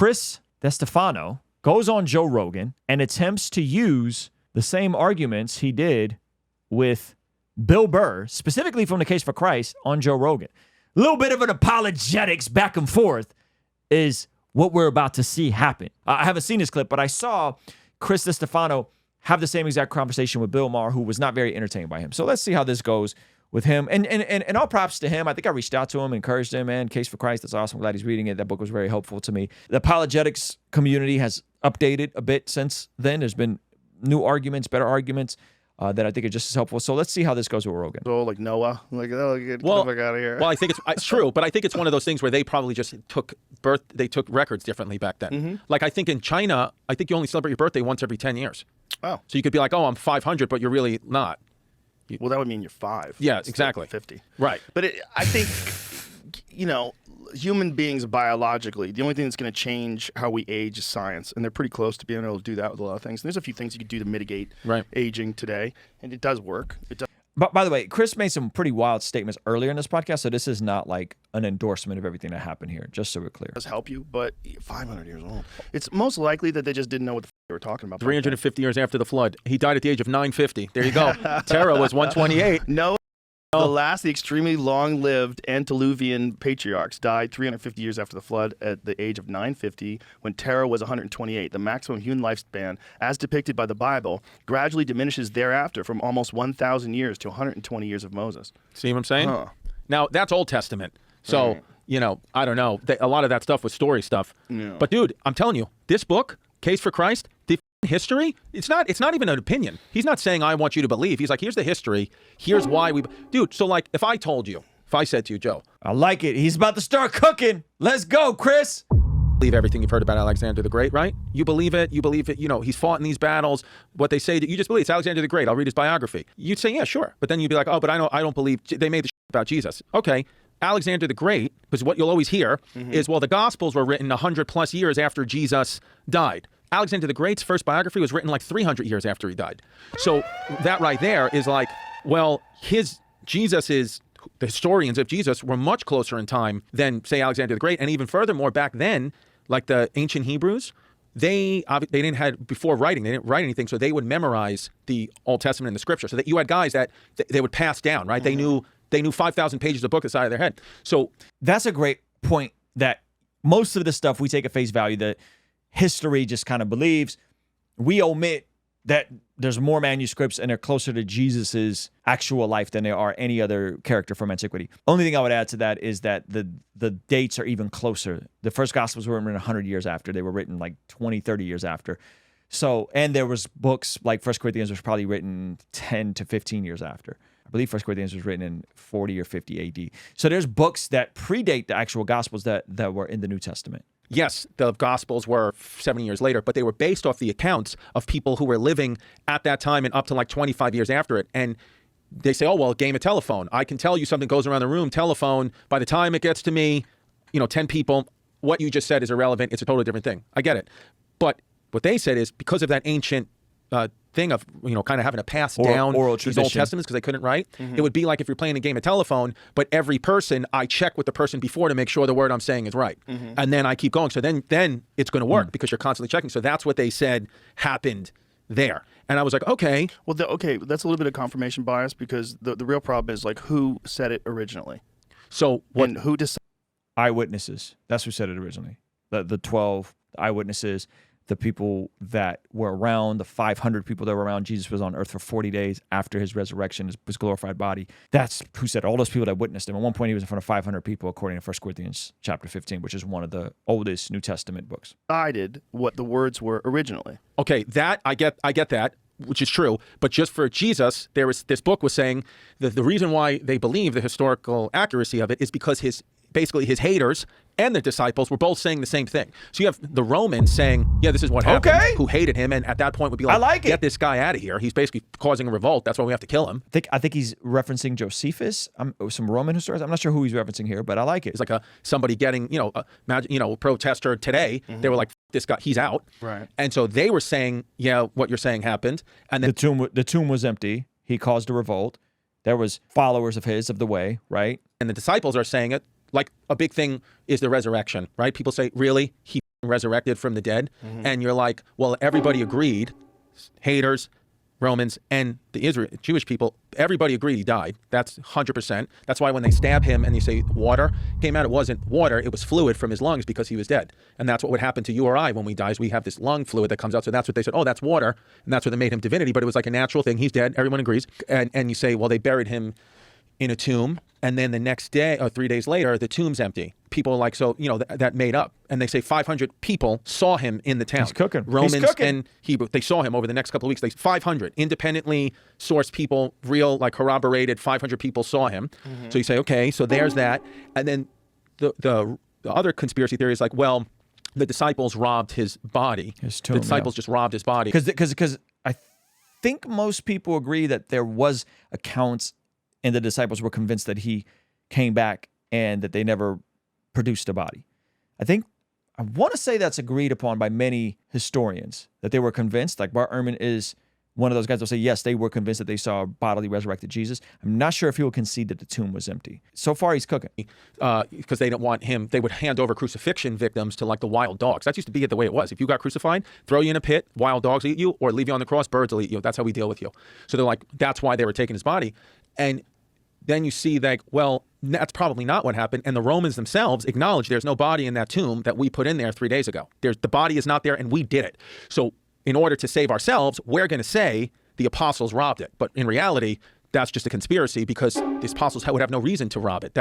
Chris DeStefano goes on Joe Rogan and attempts to use the same arguments he did with Bill Burr, specifically from the Case for Christ, on Joe Rogan. A little bit of an apologetics back and forth is what we're about to see happen. I haven't seen this clip, but I saw Chris DeStefano have the same exact conversation with Bill Maher, who was not very entertained by him. So let's see how this goes with him. And all props to him. I think I reached out to him, encouraged him, man. Case for Christ, that's awesome. Glad he's reading it. That book was very helpful to me. The apologetics community has updated a bit since then. There's been new arguments, better arguments that I think are just as helpful. So let's see how this goes with Rogan. So like Noah, like, oh, get the fuck out of here. Well, I think it's true, but I think it's one of those things where they probably just took records differently back then. Like I think in China, I think you only celebrate your birthday once every 10 years. Oh. So you could be like, oh, I'm 500, but you're really not. Well, that would mean you're 5. Yeah, It's exactly. 50. Right. But I think, you know, human beings biologically, the only thing that's going to change how we age is science. And they're pretty close to being able to do that with a lot of things. And there's a few things you could do to mitigate aging today. And it does work. It does. But by the way, Chris made some pretty wild statements earlier in this podcast, so this is not like an endorsement of everything that happened here, just so we're clear. Does help you, but 500 years old. It's most likely that they just didn't know what the they were talking about. 350 years after the flood. He died at the age of 950. There you go. Terah was 128. No. The extremely long-lived antediluvian patriarchs died 350 years after the flood at the age of 950, when Terah was 128. The maximum human lifespan, as depicted by the Bible, gradually diminishes thereafter from almost 1,000 years to 120 years of Moses. See what I'm saying? Now, that's Old Testament. So, you know, I don't know. A lot of that stuff was story stuff. Yeah. But, dude, I'm telling you, this book, Case for Christ, the history, it's not even an opinion. He's not saying I want you to believe. He's like, here's the history. Here's why we... Dude, so like, if I said to you, Joe... I like it. He's about to start cooking. Let's go, Chris. Believe everything you've heard about Alexander the Great, right? You believe it. You know, he's fought in these battles. What they say, you just believe it's Alexander the Great. I'll read his biography. You'd say, yeah, sure. But then you'd be like, oh, but I don't believe they made the shit about Jesus. Okay. Alexander the Great, because what you'll always hear is, well, the Gospels were written 100+ years after Jesus died. Alexander the Great's first biography was written like 300 years after he died. So that right there is like, well, the historians of Jesus were much closer in time than, say, Alexander the Great. And even furthermore, back then, like the ancient Hebrews, they didn't have, before writing, they didn't write anything, so they would memorize the Old Testament and the Scripture. So that you had guys that they would pass down, right? They knew 5,000 pages of book inside of their head. So that's a great point, that most of the stuff we take at face value that history just kind of believes. We omit that there's more manuscripts and they're closer to Jesus's actual life than there are any other character from antiquity. Only thing I would add to that is that the dates are even closer. The first Gospels were written 100 years after. They were written like 20, 30 years after. So, and there was books like 1 Corinthians was probably written 10 to 15 years after. I believe 1 Corinthians was written in 40 or 50 AD. So there's books that predate the actual Gospels that were in the New Testament. Yes, the Gospels were 70 years later, but they were based off the accounts of people who were living at that time and up to like 25 years after it. And they say, oh, well, a game of telephone. I can tell you something goes around the room, telephone. By the time it gets to me, 10 people, what you just said is irrelevant. It's a totally different thing. I get it. But what they said is because of that ancient thing of, kind of having to pass down oral these Old Testaments because they couldn't write. It would be like if you're playing a game of telephone, but every person, I check with the person before to make sure the word I'm saying is right. And then I keep going. So then it's going to work because you're constantly checking. So that's what they said happened there. And I was like, okay. Well, that's a little bit of confirmation bias, because the real problem is like who said it originally. So what? And who decided? Eyewitnesses. That's who said it originally. The 12 eyewitnesses. The people that were around, the 500 people that were around Jesus was on earth for 40 days after his resurrection, his glorified body. That's who said, all those people that witnessed him. At one point, he was in front of 500 people, according to 1 Corinthians chapter 15, which is one of the oldest New Testament books. Decided what the words were originally. Okay, that I get that, which is true. But just for Jesus, this book was saying that the reason why they believe the historical accuracy of it is because his haters and the disciples were both saying the same thing. So you have the Romans saying, yeah, this is what happened, who hated him, and at that point would be like, get this guy out of here. He's basically causing a revolt. That's why we have to kill him. I think he's referencing Josephus, some Roman historians. I'm not sure who he's referencing here, but I like it. It's like somebody getting, a protester today. They were like, this guy, he's out. Right. And so they were saying, yeah, what you're saying happened. And then the tomb was empty. He caused a revolt. There was followers of his, of the way, right? And the disciples are saying it. Like a big thing is the resurrection, right? People say, really? He resurrected from the dead, and you're like, well, everybody agreed, haters, Romans, and the Jewish people, everybody agreed he died. That's 100%. That's why when they stab him and you say water came out, it wasn't water, it was fluid from his lungs because he was dead. And that's what would happen to you or I when we die, is we have this lung fluid that comes out. So that's what they said, oh, that's water. And that's what they made him divinity, but it was like a natural thing. He's dead, everyone agrees. And you say, well, they buried him in a tomb, and then the next day or 3 days later, the tomb's empty. People are like, so, you know, that made up. And they say 500 people saw him in the town. He's cooking. Romans He's cooking. and Hebrew. They saw him over the next couple of weeks. 500 independently sourced people, real, like corroborated, 500 people saw him. So you say, okay, so there's that. And then the other conspiracy theory is like, well, the disciples robbed his body. His tomb, the disciples just robbed his body. Because I think most people agree that there was accounts and the disciples were convinced that he came back and that they never produced a body. I want to say that's agreed upon by many historians, that they were convinced. Like Bart Ehrman is one of those guys who'll say, yes, they were convinced that they saw a bodily resurrected Jesus. I'm not sure if he will concede that the tomb was empty. So far, he's cooking. Because they didn't want him, they would hand over crucifixion victims to like the wild dogs. That used to be the way it was. If you got crucified, throw you in a pit, wild dogs eat you, or leave you on the cross, birds will eat you. That's how we deal with you. So they're like, that's why they were taking his body. And then you see like, well, that's probably not what happened. And the Romans themselves acknowledge there's no body in that tomb that we put in there 3 days ago. The body is not there, and we did it. So in order to save ourselves, we're going to say the apostles robbed it. But in reality, that's just a conspiracy, because the apostles would have no reason to rob it.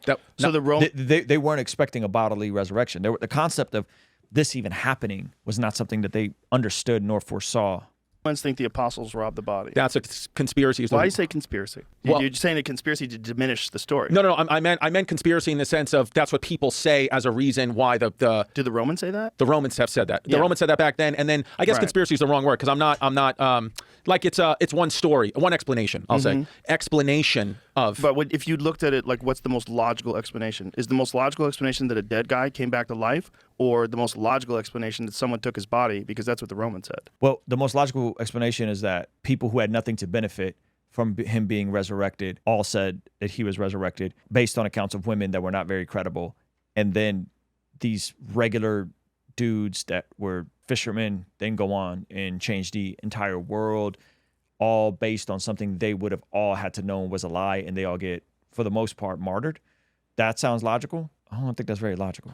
They weren't expecting a bodily resurrection. The concept of this even happening was not something that they understood nor foresaw. Romans think the apostles robbed the body. That's a conspiracy. Why do you say conspiracy? Well, you're saying a conspiracy to diminish the story. No. I meant conspiracy in the sense of that's what people say as a reason why the Did the Romans say that? The Romans have said that. The Yeah. Romans said that back then, and then I guess conspiracy is the wrong word, because I'm not like it's one story, one explanation. I'll say explanation of. But if you looked at it, like, what's the most logical explanation? Is the most logical explanation that a dead guy came back to life, or the most logical explanation that someone took his body? Because that's what the Romans said. Well, the most logical explanation is that people who had nothing to benefit from him being resurrected all said that he was resurrected based on accounts of women that were not very credible. And then these regular dudes that were fishermen then go on and change the entire world, all based on something they would have all had to know was a lie, and they all get, for the most part, martyred. That sounds logical? I don't think that's very logical.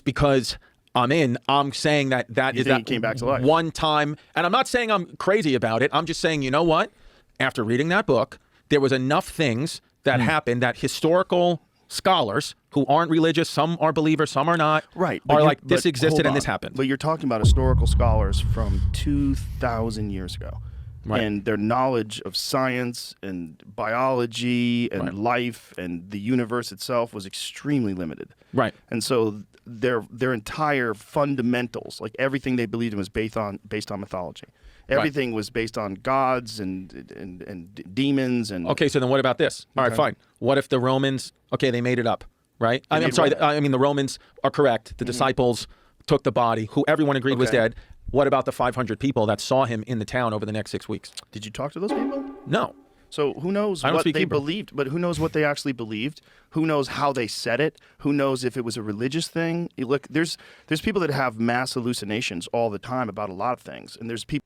Because I'm saying that You is think that he came back to life? one time, and I'm not saying I'm crazy about it. I'm just saying, you know what? After reading that book, there was enough things that happened that historical scholars who aren't religious, some are believers, some are not, Right. are like, this but existed hold and this on. happened. But you're talking about historical scholars from 2,000 years ago. Right. And their knowledge of science and biology and life and the universe itself was extremely limited. Right. And so their entire fundamentals, like everything they believed in, was based on mythology. Everything was based on gods and demons and. Okay, so then what about this? All right, fine. What if the Romans? Okay, they made it up, right? I'm sorry. I mean, the Romans are correct. The disciples took the body, who everyone agreed was dead. What about the 500 people that saw him in the town over the next 6 weeks? Did you talk to those people? No. So who knows what they believed, but who knows what they actually believed? Who knows how they said it? Who knows if it was a religious thing? You look, there's people that have mass hallucinations all the time about a lot of things, and there's people.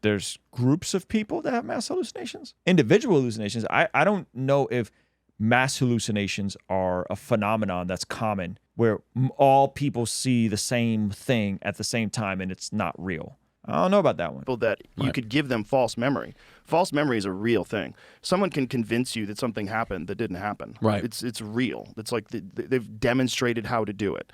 There's groups of people that have mass hallucinations. Individual hallucinations. I don't know if mass hallucinations are a phenomenon that's common, where all people see the same thing at the same time and it's not real. I don't know about that one. People that you could give them false memory. False memory is a real thing. Someone can convince you that something happened that didn't happen. Right. It's real. It's like they've demonstrated how to do it.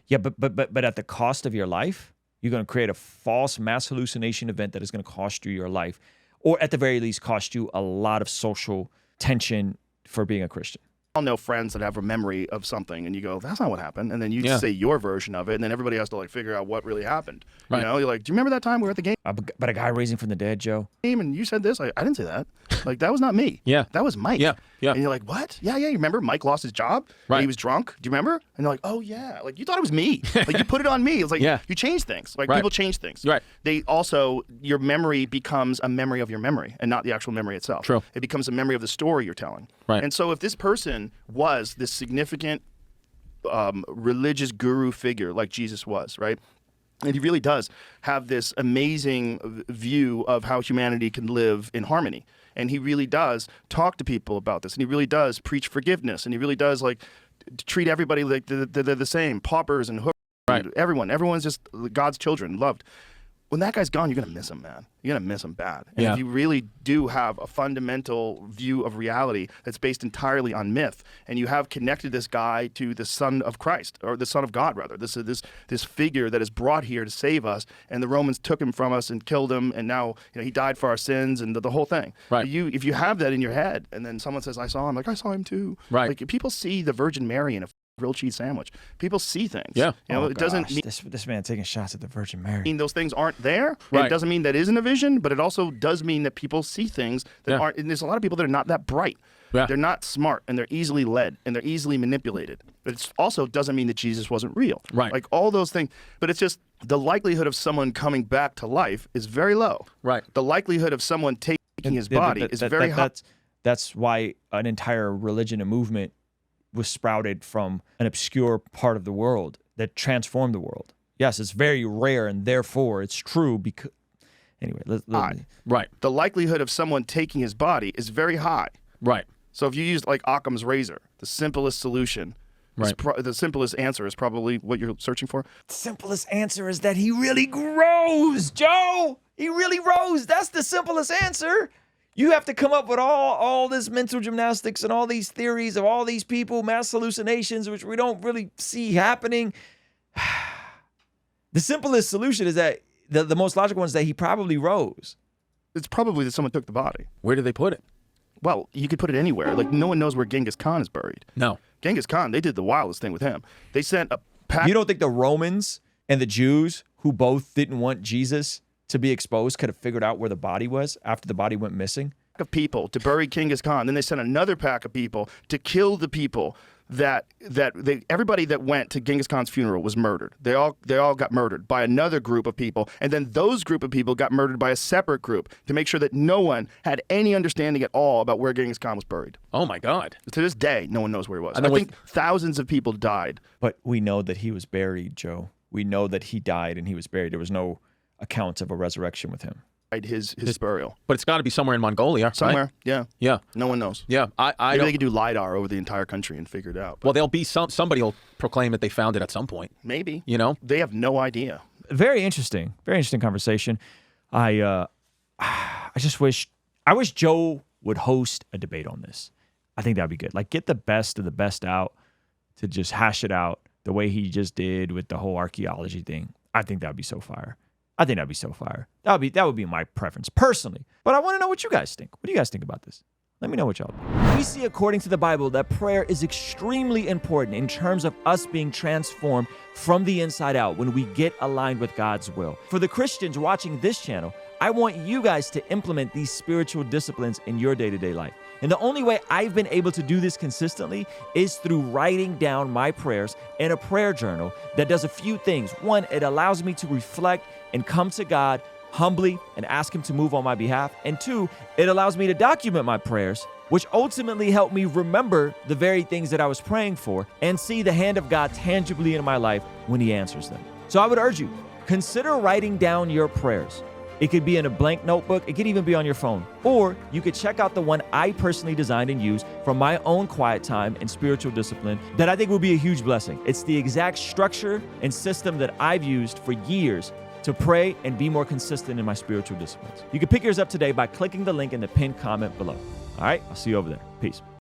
Yeah, but at the cost of your life, you're going to create a false mass hallucination event that is going to cost you your life, or at the very least cost you a lot of social tension for being a Christian. all know friends that have a memory of something, and you go, that's not what happened. And then you say your version of it, and then everybody has to like figure out what really happened. Right. You know, you're like, do you remember that time we were at the game? But a guy raising from the dead, Joe. And you said this. I didn't say that. Like, that was not me. Yeah. That was Mike. Yeah. Yeah. And you're like, what? Yeah. You remember Mike lost his job? Right. And he was drunk. Do you remember? And you're like, oh, yeah. Like, you thought it was me. Like, you put it on me. It's like, you change things. Like, people change things. Right. They also, your memory becomes a memory of your memory and not the actual memory itself. True. It becomes a memory of the story you're telling. Right. And so if this person was this significant religious guru figure like Jesus was, right? And he really does have this amazing view of how humanity can live in harmony. And he really does talk to people about this. And he really does preach forgiveness. And he really does like treat everybody like they're the same, paupers and hookers. Right. Everyone's just God's children, loved. When that guy's gone, you're going to miss him, man. You're going to miss him bad. And Yeah. if you really do have a fundamental view of reality that's based entirely on myth, and you have connected this guy to the Son of Christ, or the Son of God, rather, this figure that is brought here to save us, and the Romans took him from us and killed him, and now he died for our sins, and the whole thing. Right. If you have that in your head, and then someone says, I saw him, like, I saw him too. Right. Like, people see the Virgin Mary in a grilled cheese sandwich. People see things. Yeah. It doesn't mean this man taking shots at the Virgin Mary. those things aren't there. Right. It doesn't mean that isn't a vision, but it also does mean that people see things that Yeah. aren't. And there's a lot of people that are not that bright. Yeah. They're not smart, and they're easily led, and they're easily manipulated. But it also doesn't mean that Jesus wasn't real. Right. Like all those things. But it's just the likelihood of someone coming back to life is very low. Right. The likelihood of someone taking his body is very high. That's why an entire religion and movement was sprouted from an obscure part of the world that transformed the world. Yes, it's very rare, and therefore it's true because... Anyway, Right. The likelihood of someone taking his body is very high. Right. So if you use like Occam's razor, the simplest solution, Right. the simplest answer is probably what you're searching for. the simplest answer is that he really grows, Joe. He really rose. That's the simplest answer. You have to come up with all this mental gymnastics and all these theories of all these people, mass hallucinations, which we don't really see happening. The simplest solution is that the most logical one is that he probably rose. It's probably that someone took the body. Where did they put it? Well, you could put it anywhere. Like no one knows where Genghis Khan is buried. No. Genghis Khan, they did the wildest thing with him. They sent a pack You don't think the Romans and the Jews, who both didn't want Jesus to be exposed, could have figured out where the body was after the body went missing? of people to bury Genghis Khan. Then they sent another pack of people to kill the people everybody that went to Genghis Khan's funeral was murdered. They all got murdered by another group of people, and then those group of people got murdered by a separate group to make sure that no one had any understanding at all about where Genghis Khan was buried. Oh my God! To this day, no one knows where he was. And I then think thousands of people died. But we know that he was buried, Joe. We know that he died and he was buried. There was no accounts of a resurrection with him. His burial But it's got to be somewhere in Mongolia, somewhere. right? Yeah, Yeah, no one knows. yeah. I Maybe don't. they could do LiDAR over the entire country and figure it out. But Well, there'll be somebody will proclaim that they found it at some point. maybe You know? they have no idea. Very interesting conversation. I wish Joe would host a debate on this. I think that'd be good. Like, get the best of the best out to just hash it out the way he just did with the whole archaeology thing. I think that'd be so fire. That would be my preference personally. But I want to know what you guys think. What do you guys think about this? Let me know what y'all think. We see according to the Bible that prayer is extremely important in terms of us being transformed from the inside out when we get aligned with God's will. For the Christians watching this channel, I want you guys to implement these spiritual disciplines in your day-to-day life. And the only way I've been able to do this consistently is through writing down my prayers in a prayer journal that does a few things. One, it allows me to reflect and come to God humbly and ask him to move on my behalf. And two, it allows me to document my prayers, which ultimately help me remember the very things that I was praying for and see the hand of God tangibly in my life when he answers them. So I would urge you, consider writing down your prayers. It could be in a blank notebook. It could even be on your phone. Or you could check out the one I personally designed and used from my own quiet time and spiritual discipline that I think will be a huge blessing. It's the exact structure and system that I've used for years to pray and be more consistent in my spiritual disciplines. You can pick yours up today by clicking the link in the pinned comment below. All right, I'll see you over there. Peace.